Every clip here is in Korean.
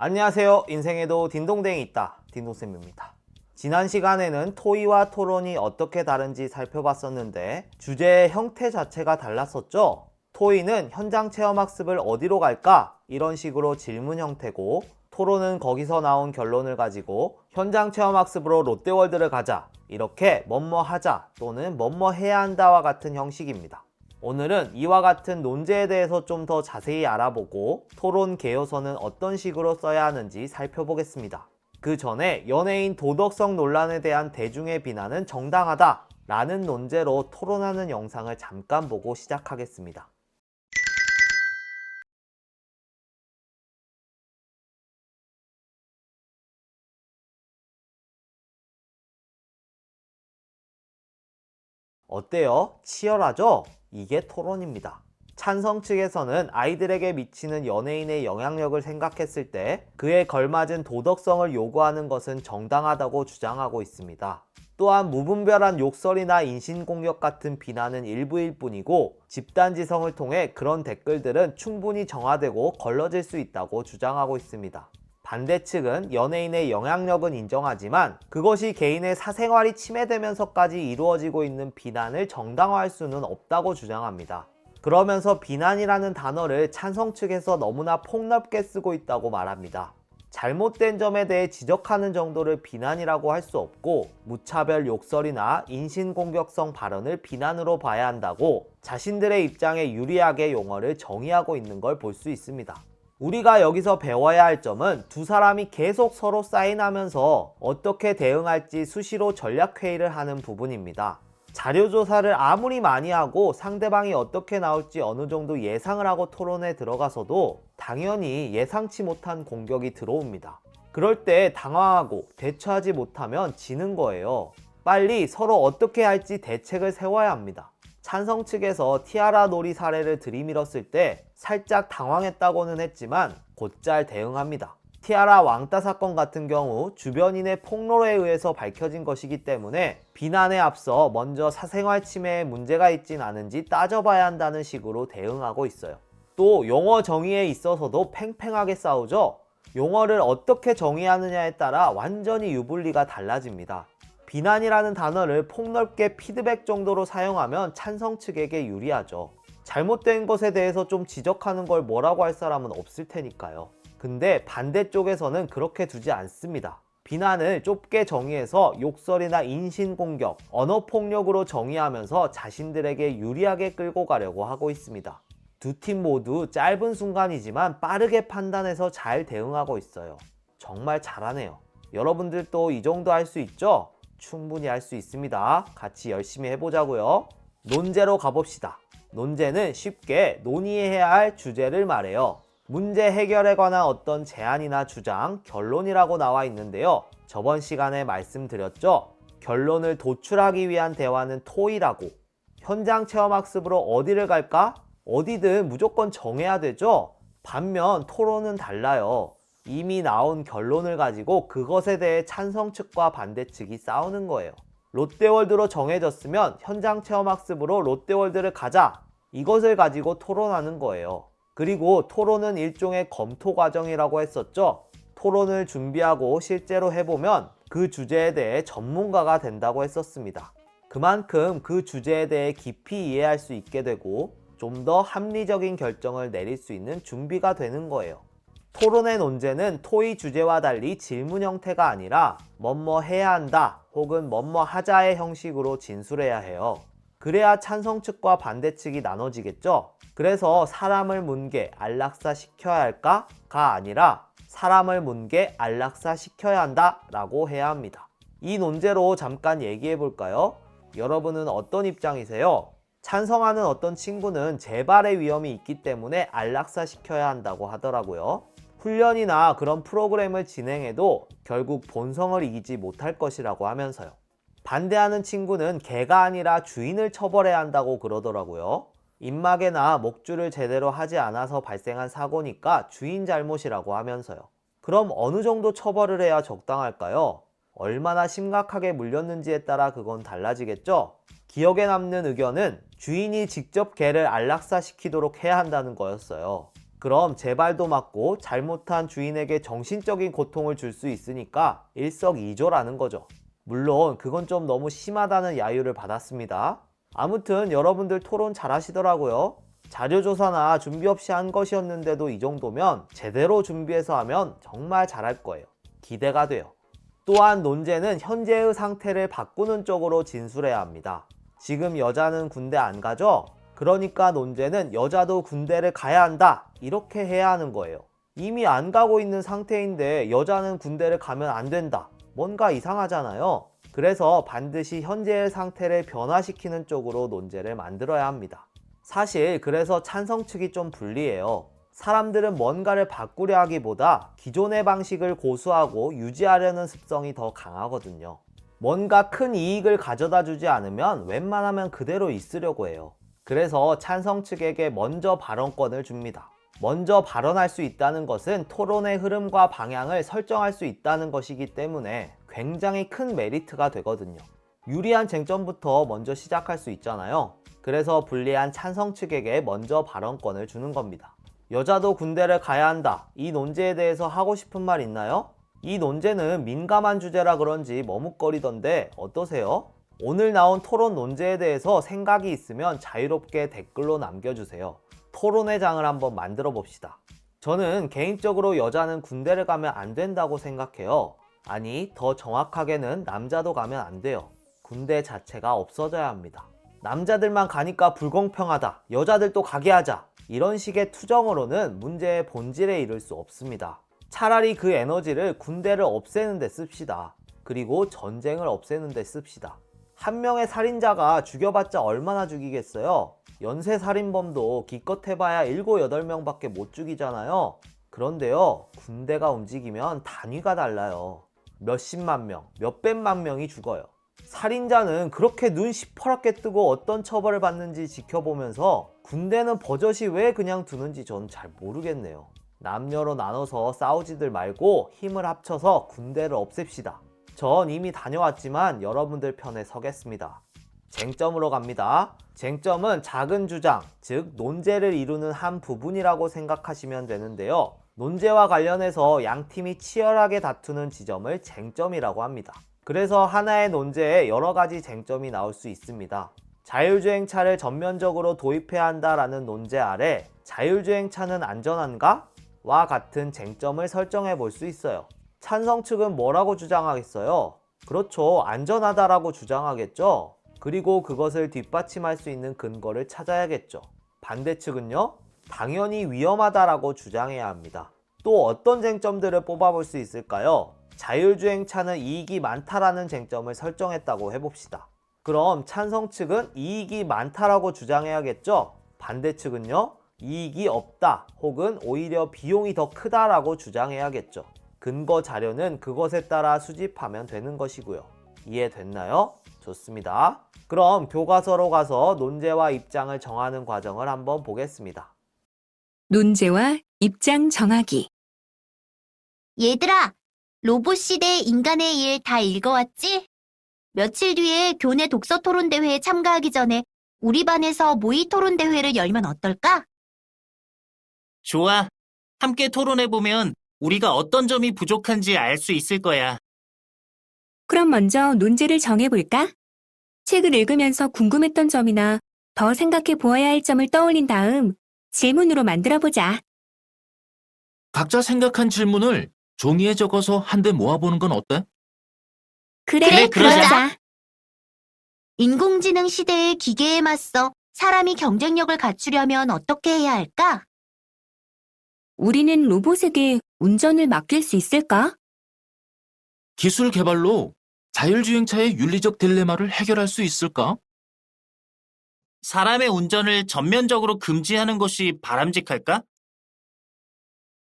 안녕하세요. 인생에도 딩동댕이 있다. 딩동쌤입니다. 지난 시간에는 토의와 토론이 어떻게 다른지 살펴봤었는데 주제의 형태 자체가 달랐었죠. 토의는 현장 체험학습을 어디로 갈까? 이런 식으로 질문 형태고, 토론은 거기서 나온 결론을 가지고 현장 체험학습으로 롯데월드를 가자, 이렇게 뭐뭐 하자 또는 뭐뭐 해야 한다와 같은 형식입니다. 오늘은 이와 같은 논제에 대해서 좀 더 자세히 알아보고 토론 개요서는 어떤 식으로 써야 하는지 살펴보겠습니다. 그 전에 연예인 도덕성 논란에 대한 대중의 비난은 정당하다 라는 논제로 토론하는 영상을 잠깐 보고 시작하겠습니다. 어때요? 치열하죠? 이게 토론입니다. 찬성 측에서는 아이들에게 미치는 연예인의 영향력을 생각했을 때 그에 걸맞은 도덕성을 요구하는 것은 정당하다고 주장하고 있습니다. 또한 무분별한 욕설이나 인신공격 같은 비난은 일부일 뿐이고 집단지성을 통해 그런 댓글들은 충분히 정화되고 걸러질 수 있다고 주장하고 있습니다. 반대 측은 연예인의 영향력은 인정하지만 그것이 개인의 사생활이 침해되면서까지 이루어지고 있는 비난을 정당화할 수는 없다고 주장합니다. 그러면서 비난이라는 단어를 찬성 측에서 너무나 폭넓게 쓰고 있다고 말합니다. 잘못된 점에 대해 지적하는 정도를 비난이라고 할 수 없고 무차별 욕설이나 인신공격성 발언을 비난으로 봐야 한다고 자신들의 입장에 유리하게 용어를 정의하고 있는 걸 볼 수 있습니다. 우리가 여기서 배워야 할 점은 두 사람이 계속 서로 사인하면서 어떻게 대응할지 수시로 전략회의를 하는 부분입니다. 자료조사를 아무리 많이 하고 상대방이 어떻게 나올지 어느 정도 예상을 하고 토론에 들어가서도 당연히 예상치 못한 공격이 들어옵니다. 그럴 때 당황하고 대처하지 못하면 지는 거예요. 빨리 서로 어떻게 할지 대책을 세워야 합니다. 찬성 측에서 티아라 놀이 사례를 들이밀었을 때 살짝 당황했다고는 했지만 곧잘 대응합니다. 티아라 왕따 사건 같은 경우 주변인의 폭로에 의해서 밝혀진 것이기 때문에 비난에 앞서 먼저 사생활 침해에 문제가 있진 않은지 따져봐야 한다는 식으로 대응하고 있어요. 또 용어 정의에 있어서도 팽팽하게 싸우죠. 용어를 어떻게 정의하느냐에 따라 완전히 유불리가 달라집니다. 비난이라는 단어를 폭넓게 피드백 정도로 사용하면 찬성 측에게 유리하죠. 잘못된 것에 대해서 좀 지적하는 걸 뭐라고 할 사람은 없을 테니까요. 근데 반대쪽에서는 그렇게 두지 않습니다. 비난을 좁게 정의해서 욕설이나 인신공격, 언어폭력으로 정의하면서 자신들에게 유리하게 끌고 가려고 하고 있습니다. 두 팀 모두 짧은 순간이지만 빠르게 판단해서 잘 대응하고 있어요. 정말 잘하네요. 여러분들도 이 정도 할 수 있죠? 충분히 할 수 있습니다. 같이 열심히 해보자고요. 논제로 가봅시다. 논제는 쉽게 논의해야 할 주제를 말해요. 문제 해결에 관한 어떤 제안이나 주장, 결론이라고 나와 있는데요. 저번 시간에 말씀드렸죠. 결론을 도출하기 위한 대화는 토의라고. 현장 체험학습으로 어디를 갈까? 어디든 무조건 정해야 되죠. 반면 토론은 달라요. 이미 나온 결론을 가지고 그것에 대해 찬성 측과 반대 측이 싸우는 거예요. 롯데월드로 정해졌으면 현장 체험학습으로 롯데월드를 가자. 이것을 가지고 토론하는 거예요. 그리고 토론은 일종의 검토 과정이라고 했었죠. 토론을 준비하고 실제로 해보면 그 주제에 대해 전문가가 된다고 했었습니다. 그만큼 그 주제에 대해 깊이 이해할 수 있게 되고 좀 더 합리적인 결정을 내릴 수 있는 준비가 되는 거예요. 토론의 논제는 토의 주제와 달리 질문 형태가 아니라 뭐뭐 해야 한다 혹은 뭐뭐 하자의 형식으로 진술해야 해요. 그래야 찬성 측과 반대 측이 나눠지겠죠? 그래서 사람을 문게 안락사 시켜야 할까? 가 아니라 사람을 문게 안락사 시켜야 한다 라고 해야 합니다. 이 논제로 잠깐 얘기해 볼까요? 여러분은 어떤 입장이세요? 찬성하는 어떤 친구는 재발의 위험이 있기 때문에 안락사 시켜야 한다고 하더라고요. 훈련이나 그런 프로그램을 진행해도 결국 본성을 이기지 못할 것이라고 하면서요. 반대하는 친구는 개가 아니라 주인을 처벌해야 한다고 그러더라고요. 입마개나 목줄을 제대로 하지 않아서 발생한 사고니까 주인 잘못이라고 하면서요. 그럼 어느 정도 처벌을 해야 적당할까요? 얼마나 심각하게 물렸는지에 따라 그건 달라지겠죠? 기억에 남는 의견은 주인이 직접 개를 안락사 시키도록 해야 한다는 거였어요. 그럼 재발도 막고 잘못한 주인에게 정신적인 고통을 줄 수 있으니까 일석이조라는 거죠. 물론 그건 좀 너무 심하다는 야유를 받았습니다. 아무튼 여러분들 토론 잘하시더라고요. 자료조사나 준비 없이 한 것이었는데도 이 정도면 제대로 준비해서 하면 정말 잘할 거예요. 기대가 돼요. 또한 논제는 현재의 상태를 바꾸는 쪽으로 진술해야 합니다. 지금 여자는 군대 안 가죠? 그러니까 논제는 여자도 군대를 가야 한다, 이렇게 해야 하는 거예요. 이미 안 가고 있는 상태인데 여자는 군대를 가면 안 된다, 뭔가 이상하잖아요. 그래서 반드시 현재의 상태를 변화시키는 쪽으로 논제를 만들어야 합니다. 사실 그래서 찬성 측이 좀 불리해요. 사람들은 뭔가를 바꾸려 하기보다 기존의 방식을 고수하고 유지하려는 습성이 더 강하거든요. 뭔가 큰 이익을 가져다 주지 않으면 웬만하면 그대로 있으려고 해요. 그래서 찬성 측에게 먼저 발언권을 줍니다. 먼저 발언할 수 있다는 것은 토론의 흐름과 방향을 설정할 수 있다는 것이기 때문에 굉장히 큰 메리트가 되거든요. 유리한 쟁점부터 먼저 시작할 수 있잖아요. 그래서 불리한 찬성 측에게 먼저 발언권을 주는 겁니다. 여자도 군대를 가야 한다, 이 논제에 대해서 하고 싶은 말 있나요? 이 논제는 민감한 주제라 그런지 머뭇거리던데 어떠세요? 오늘 나온 토론 논제에 대해서 생각이 있으면 자유롭게 댓글로 남겨주세요. 토론회 장을 한번 만들어 봅시다. 저는 개인적으로 여자는 군대를 가면 안 된다고 생각해요. 아니, 더 정확하게는 남자도 가면 안 돼요. 군대 자체가 없어져야 합니다. 남자들만 가니까 불공평하다, 여자들도 가게 하자, 이런 식의 투정으로는 문제의 본질에 이를 수 없습니다. 차라리 그 에너지를 군대를 없애는 데 씁시다. 그리고 전쟁을 없애는 데 씁시다. 한 명의 살인자가 죽여봤자 얼마나 죽이겠어요? 연쇄살인범도 기껏 해봐야 7, 8명밖에 못 죽이잖아요. 그런데요, 군대가 움직이면 단위가 달라요. 몇십만 명, 몇백만 명이 죽어요. 살인자는 그렇게 눈 시퍼렇게 뜨고 어떤 처벌을 받는지 지켜보면서 군대는 버젓이 왜 그냥 두는지 전 잘 모르겠네요. 남녀로 나눠서 싸우지들 말고 힘을 합쳐서 군대를 없앱시다. 전 이미 다녀왔지만 여러분들 편에 서겠습니다. 쟁점으로 갑니다. 쟁점은 작은 주장, 즉 논제를 이루는 한 부분이라고 생각하시면 되는데요. 논제와 관련해서 양 팀이 치열하게 다투는 지점을 쟁점이라고 합니다. 그래서 하나의 논제에 여러 가지 쟁점이 나올 수 있습니다. 자율주행차를 전면적으로 도입해야 한다라는 논제 아래 자율주행차는 안전한가? 와 같은 쟁점을 설정해 볼 수 있어요. 찬성 측은 뭐라고 주장하겠어요? 그렇죠, 안전하다라고 주장하겠죠. 그리고 그것을 뒷받침할 수 있는 근거를 찾아야겠죠. 반대 측은요, 당연히 위험하다라고 주장해야 합니다. 또 어떤 쟁점들을 뽑아볼 수 있을까요? 자율주행차는 이익이 많다라는 쟁점을 설정했다고 해봅시다. 그럼 찬성 측은 이익이 많다라고 주장해야겠죠? 반대 측은요, 이익이 없다 혹은 오히려 비용이 더 크다라고 주장해야겠죠. 근거 자료는 그것에 따라 수집하면 되는 것이고요. 이해됐나요? 좋습니다. 그럼 교과서로 가서 논제와 입장을 정하는 과정을 한번 보겠습니다. 논제와 입장 정하기. 얘들아, 로봇 시대 인간의 일 다 읽어왔지? 며칠 뒤에 교내 독서 토론 대회에 참가하기 전에 우리 반에서 모의 토론 대회를 열면 어떨까? 좋아. 함께 토론해보면 우리가 어떤 점이 부족한지 알 수 있을 거야. 그럼 먼저 논제를 정해볼까? 책을 읽으면서 궁금했던 점이나 더 생각해 보아야 할 점을 떠올린 다음 질문으로 만들어보자. 각자 생각한 질문을 종이에 적어서 한데 모아보는 건 어때? 그래, 그러자. 인공지능 시대의 기계에 맞서 사람이 경쟁력을 갖추려면 어떻게 해야 할까? 우리는 로봇에게 운전을 맡길 수 있을까? 기술 개발로 자율주행차의 윤리적 딜레마를 해결할 수 있을까? 사람의 운전을 전면적으로 금지하는 것이 바람직할까?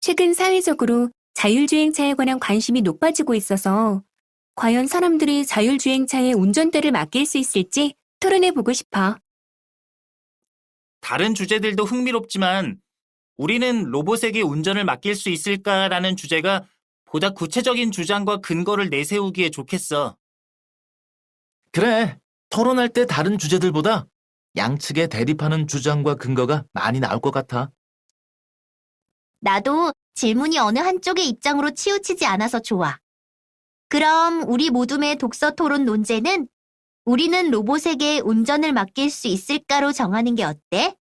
최근 사회적으로 자율주행차에 관한 관심이 높아지고 있어서 과연 사람들이 자율주행차의 운전대를 맡길 수 있을지 토론해보고 싶어. 다른 주제들도 흥미롭지만 우리는 로봇에게 운전을 맡길 수 있을까라는 주제가 보다 구체적인 주장과 근거를 내세우기에 좋겠어. 그래, 토론할 때 다른 주제들보다 양측에 대립하는 주장과 근거가 많이 나올 것 같아. 나도 질문이 어느 한쪽의 입장으로 치우치지 않아서 좋아. 그럼 우리 모둠의 독서 토론 논제는 우리는 로봇에게 운전을 맡길 수 있을까로 정하는 게 어때?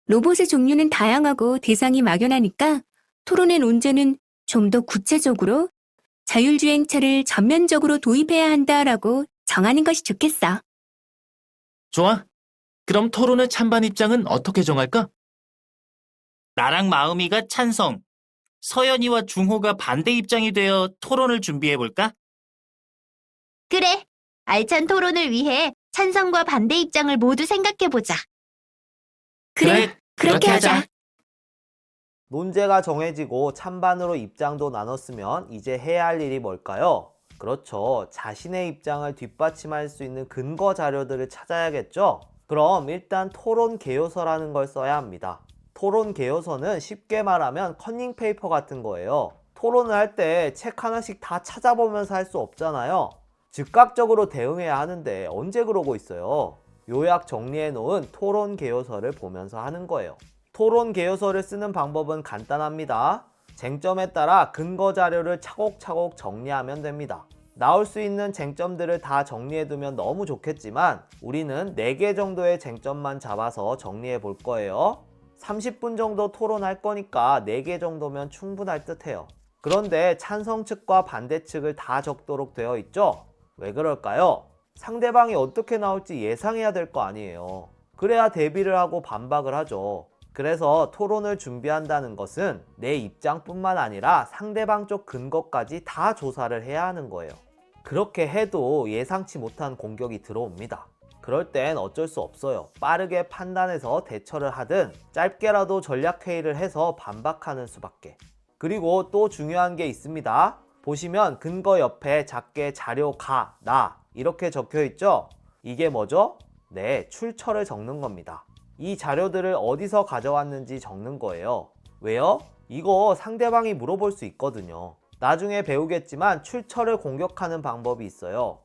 로봇의 종류는 다양하고 대상이 막연하니까 토론의 논제는 좀 더 구체적으로 자율주행차를 전면적으로 도입해야 한다라고 정하는 것이 좋겠어. 좋아. 그럼 토론의 찬반 입장은 어떻게 정할까? 나랑 마음이가 찬성, 서연이와 중호가 반대 입장이 되어 토론을 준비해볼까? 그래. 알찬 토론을 위해 찬성과 반대 입장을 모두 생각해보자. 그래, 그렇게 하자. 논제가 정해지고 찬반으로 입장도 나눴으면 이제 해야 할 일이 뭘까요? 그렇죠. 자신의 입장을 뒷받침할 수 있는 근거 자료들을 찾아야겠죠? 그럼 일단 토론 개요서라는 걸 써야 합니다. 토론 개요서는 쉽게 말하면 커닝 페이퍼 같은 거예요. 토론을 할 때 책 하나씩 다 찾아보면서 할 수 없잖아요. 즉각적으로 대응해야 하는데 언제 그러고 있어요? 요약 정리해 놓은 토론 개요서를 보면서 하는 거예요. 토론 개요서를 쓰는 방법은 간단합니다. 쟁점에 따라 근거 자료를 차곡차곡 정리하면 됩니다. 나올 수 있는 쟁점들을 다 정리해두면 너무 좋겠지만 우리는 4개 정도의 쟁점만 잡아서 정리해 볼 거예요. 30분 정도 토론할 거니까 4개 정도면 충분할 듯 해요. 그런데 찬성 측과 반대 측을 다 적도록 되어 있죠? 왜 그럴까요? 상대방이 어떻게 나올지 예상해야 될 거 아니에요. 그래야 대비를 하고 반박을 하죠. 그래서 토론을 준비한다는 것은 내 입장뿐만 아니라 상대방 쪽 근거까지 다 조사를 해야 하는 거예요. 그렇게 해도 예상치 못한 공격이 들어옵니다. 그럴 땐 어쩔 수 없어요. 빠르게 판단해서 대처를 하든 짧게라도 전략회의를 해서 반박하는 수밖에. 그리고 또 중요한 게 있습니다. 보시면 근거 옆에 작게 자료 가, 나 이렇게 적혀 있죠? 이게 뭐죠? 네, 출처를 적는 겁니다. 이 자료들을 어디서 가져왔는지 적는 거예요. 왜요? 이거 상대방이 물어볼 수 있거든요. 나중에 배우겠지만 출처를 공격하는 방법이 있어요.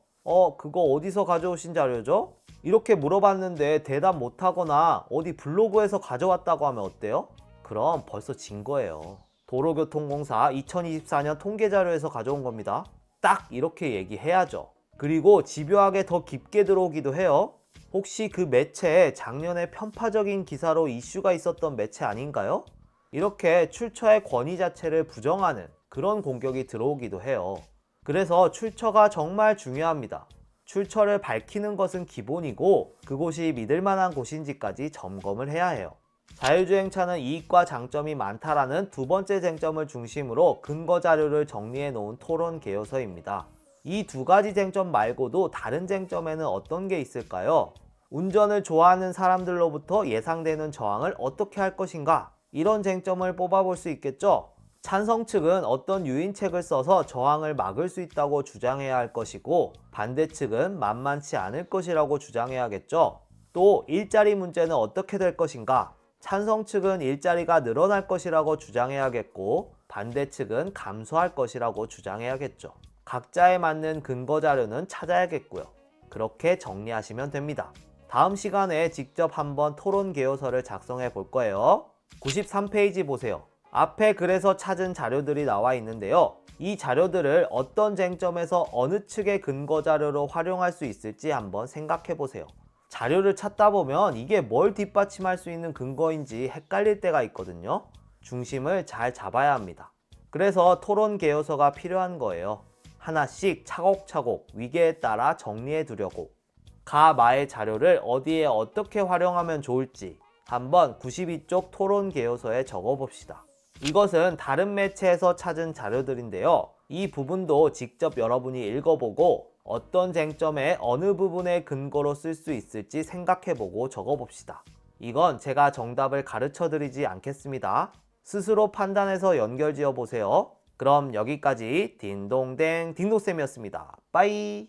그거 어디서 가져오신 자료죠? 이렇게 물어봤는데 대답 못하거나 어디 블로그에서 가져왔다고 하면 어때요? 그럼 벌써 진 거예요. 도로교통공사 2024년 통계자료에서 가져온 겁니다. 딱 이렇게 얘기해야죠. 그리고 집요하게 더 깊게 들어오기도 해요. 혹시 그 매체에 작년에 편파적인 기사로 이슈가 있었던 매체 아닌가요? 이렇게 출처의 권위 자체를 부정하는 그런 공격이 들어오기도 해요. 그래서 출처가 정말 중요합니다. 출처를 밝히는 것은 기본이고 그곳이 믿을 만한 곳인지까지 점검을 해야 해요. 자율주행차는 이익과 장점이 많다라는 두 번째 쟁점을 중심으로 근거 자료를 정리해 놓은 토론 개요서입니다. 이 두 가지 쟁점 말고도 다른 쟁점에는 어떤 게 있을까요? 운전을 좋아하는 사람들로부터 예상되는 저항을 어떻게 할 것인가? 이런 쟁점을 뽑아볼 수 있겠죠? 찬성 측은 어떤 유인책을 써서 저항을 막을 수 있다고 주장해야 할 것이고 반대 측은 만만치 않을 것이라고 주장해야겠죠? 또 일자리 문제는 어떻게 될 것인가? 찬성 측은 일자리가 늘어날 것이라고 주장해야겠고 반대 측은 감소할 것이라고 주장해야겠죠. 각자에 맞는 근거 자료는 찾아야겠고요. 그렇게 정리하시면 됩니다. 다음 시간에 직접 한번 토론 개요서를 작성해 볼 거예요. 93페이지 보세요. 앞에 글에서 찾은 자료들이 나와 있는데요. 이 자료들을 어떤 쟁점에서 어느 측의 근거 자료로 활용할 수 있을지 한번 생각해 보세요. 자료를 찾다 보면 이게 뭘 뒷받침할 수 있는 근거인지 헷갈릴 때가 있거든요. 중심을 잘 잡아야 합니다. 그래서 토론 개요서가 필요한 거예요. 하나씩 차곡차곡 위계에 따라 정리해 두려고. 가, 마의 자료를 어디에 어떻게 활용하면 좋을지 한번 92쪽 토론 개요서에 적어 봅시다. 이것은 다른 매체에서 찾은 자료들인데요. 이 부분도 직접 여러분이 읽어보고 어떤 쟁점에 어느 부분의 근거로 쓸 수 있을지 생각해보고 적어봅시다. 이건 제가 정답을 가르쳐 드리지 않겠습니다. 스스로 판단해서 연결지어 보세요. 그럼 여기까지 딩동댕 딩동쌤이었습니다. 빠이.